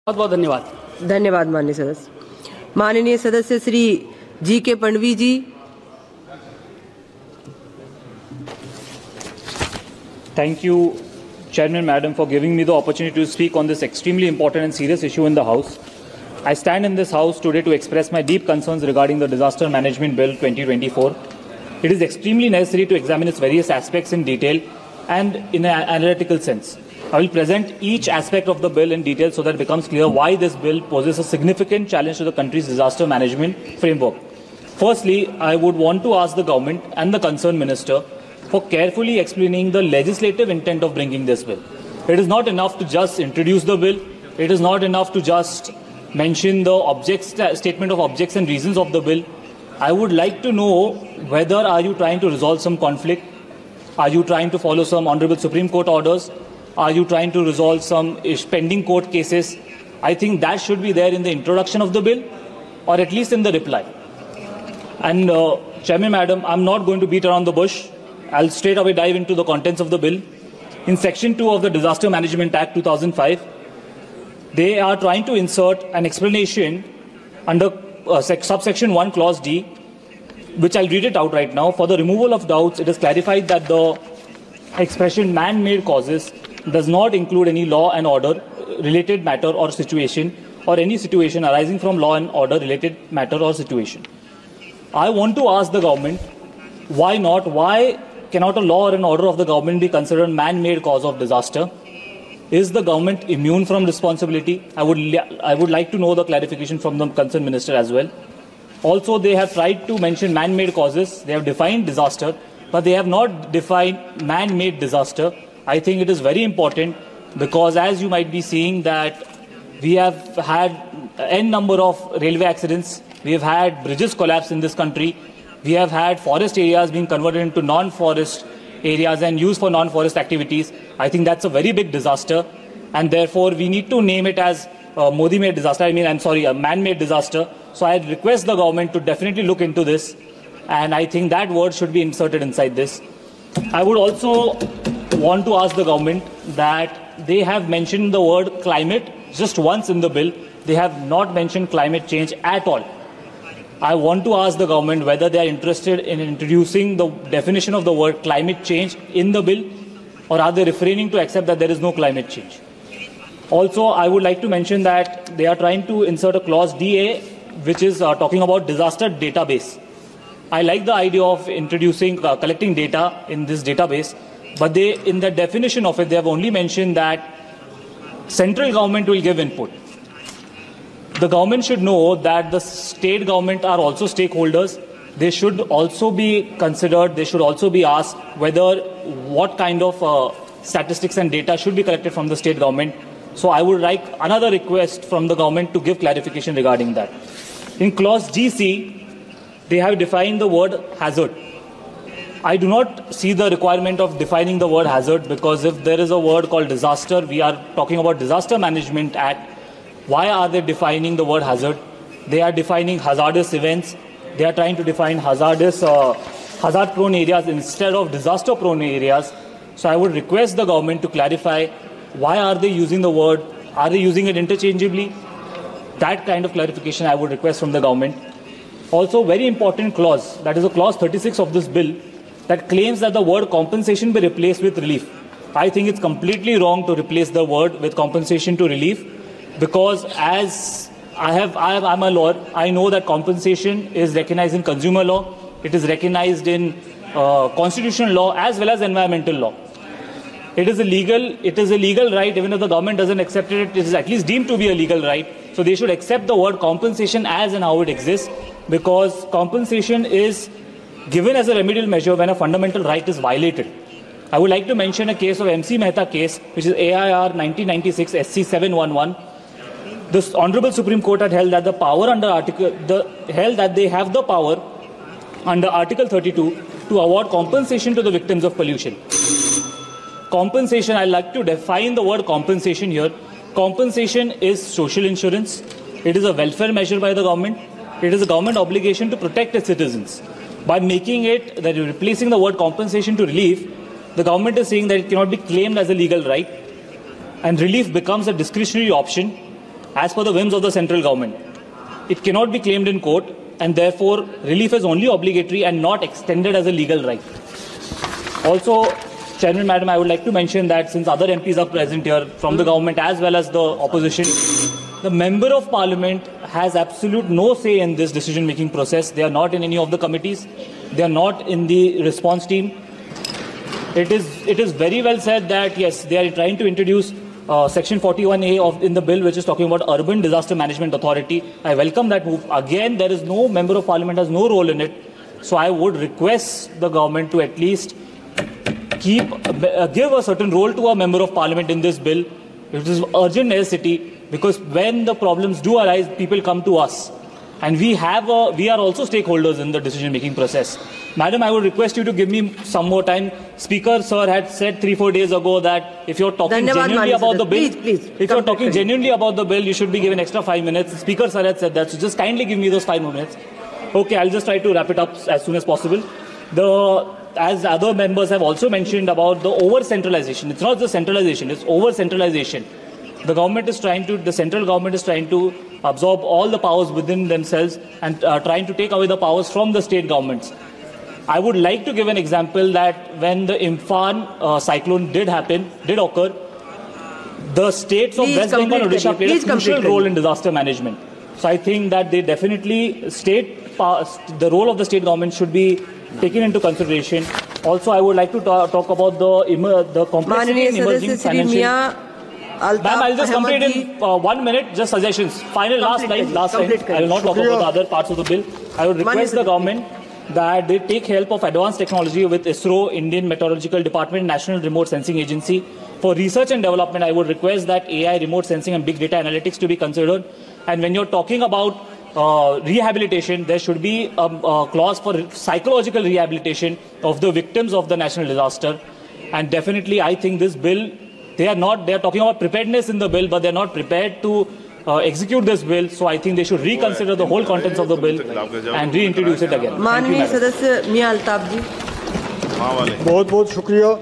बहुत बहुत धन्यवाद। धन्यवाद माननीय सदस्य। माननीय सदस्य श्री जी के पंडवी जी। Thank you, Chairman Madam, for giving me the opportunity to speak on this extremely important and serious issue in the House. I stand in this House today to express my deep concerns regarding the Disaster Management Bill 2024. It is extremely necessary to examine its various aspects in detail and in an analytical sense. I will present each aspect of the bill in detail so that it becomes clear why this bill poses a significant challenge to the country's disaster management framework. Firstly, I would want to ask the government and the concerned minister for carefully explaining the legislative intent of bringing this bill. It is not enough to just introduce the bill. It is not enough to just mention the statement of objects and reasons of the bill. I would like to know whether are you trying to resolve some conflict? Are you trying to follow some Honorable Supreme Court orders? Are you trying to resolve some pending court cases? I think that should be there in the introduction of the bill, or at least in the reply. And Chairman Madam, I'm not going to beat around the bush. I'll straight away dive into the contents of the bill. In Section 2 of the Disaster Management Act 2005, they are trying to insert an explanation under subsection 1 clause D, which I'll read it out right now. For the removal of doubts, it is clarified that the expression man-made causes does not include any law and order related matter or situation, or any situation arising from law and order related matter or situation. I want to ask the government, why not? Why cannot a law or an order of the government be considered man-made cause of disaster? Is the government immune from responsibility? I would like to know the clarification from the concerned minister as well. Also, they have tried to mention man-made causes. They have defined disaster, but they have not defined man-made disaster. I think it is very important because, as you might be seeing, that we have had n number of railway accidents. We have had bridges collapse in this country. We have had forest areas being converted into non-forest areas and used for non-forest activities. I think that's a very big disaster, and therefore we need to name it as Modi-made disaster. a man-made disaster. So I request the government to definitely look into this, and I think that word should be inserted inside this. I would also want to ask the government that they have mentioned the word climate just once in the bill. They have not mentioned climate change at all. I want to ask the government whether they are interested in introducing the definition of the word climate change in the bill, or are they refraining to accept that there is no climate change. Also, I would like to mention that they are trying to insert a clause DA, which is talking about disaster database. I like the idea of introducing collecting data in this database, but in the definition of it, they have only mentioned that central government will give input. The government should know that the state government are also stakeholders. They should also be considered. They should also be asked what kind of statistics and data should be collected from the state government. So I would like another request from the government to give clarification regarding that. In clause GC, they have defined the word hazard. I do not see the requirement of defining the word hazard, because if there is a word called disaster, we are talking about Disaster Management Act. Why are they defining the word hazard? They are defining hazardous events. They are trying to define hazard-prone areas instead of disaster-prone areas. So I would request the government to clarify, why are they using the word? Are they using it interchangeably? That kind of clarification I would request from the government. Also, very important clause, that is a clause 36 of this bill, that claims that the word compensation be replaced with relief. I think it's completely wrong to replace the word with compensation to relief, because as I'm a lawyer, I know that compensation is recognized in consumer law, it is recognized in constitutional law as well as environmental law. It is a legal right. Even if the government doesn't accept it, it is at least deemed to be a legal right. So they should accept the word compensation as and how it exists, because compensation is given as a remedial measure when a fundamental right is violated. I would like to mention a case of MC Mehta case, which is AIR 1996 SC 711. The Honorable Supreme Court had held that they have the power under Article 32 to award compensation to the victims of pollution. Compensation, I like to define the word compensation here. Compensation is social insurance. It is a welfare measure by the government. It is a government obligation to protect its citizens. By making it, that you're replacing the word compensation to relief, the government is saying that it cannot be claimed as a legal right, and relief becomes a discretionary option. as per the whims of the central government. It cannot be claimed in court, and therefore relief is only obligatory and not extended as a legal right. Also, Chairman Madam, I would like to mention that since other MPs are present here from the government as well as the opposition, the Member of Parliament has absolute no say in this decision-making process. They are not in any of the committees. They are not in the response team. It is very well said that yes, they are trying to introduce Section 41A in the bill, which is talking about Urban Disaster Management Authority. I welcome that move. Again, there is no Member of Parliament has no role in it. So I would request the government to at least give a certain role to a Member of Parliament in this bill. It is urgent necessity, because when the problems do arise, people come to us. And we are also stakeholders in the decision-making process. Madam, I would request you to give me some more time. Speaker, sir, had said 3-4 days ago that if you're talking genuinely about the bill, if you're talking genuinely about the bill, you should be given extra 5 minutes. Speaker, sir, had said that. So just kindly give me those 5 more minutes. Okay, I'll just try to wrap it up as soon as possible. As other members have also mentioned about the over-centralization. It's not just centralization, it's over-centralization. The central government is trying to absorb all the powers within themselves and trying to take away the powers from the state governments. I would like to give an example that when the Amphan cyclone did occur, the states of West Bengal and Odisha played a crucial role in disaster management. So I think that they definitely the role of the state government should be taken into consideration. Also, I would like to talk about the complexity in emerging financial. Ma'am, I'll just complete in 1 minute, just suggestions. Last line. I will not talk about the other parts of the bill. I would request the government that they take help of advanced technology with ISRO, Indian Meteorological Department, National Remote Sensing Agency. For research and development, I would request that AI, remote sensing and big data analytics to be considered. And when you're talking about rehabilitation, there should be a clause for psychological rehabilitation of the victims of the national disaster. And definitely, I think this bill, they are talking about preparedness in the bill, but they're not prepared to execute this bill. So I think they should reconsider the whole contents of the bill and reintroduce it again. माननीय सदस्य मियां अल्ताफ जी, बहुत बहुत शुक्रिया।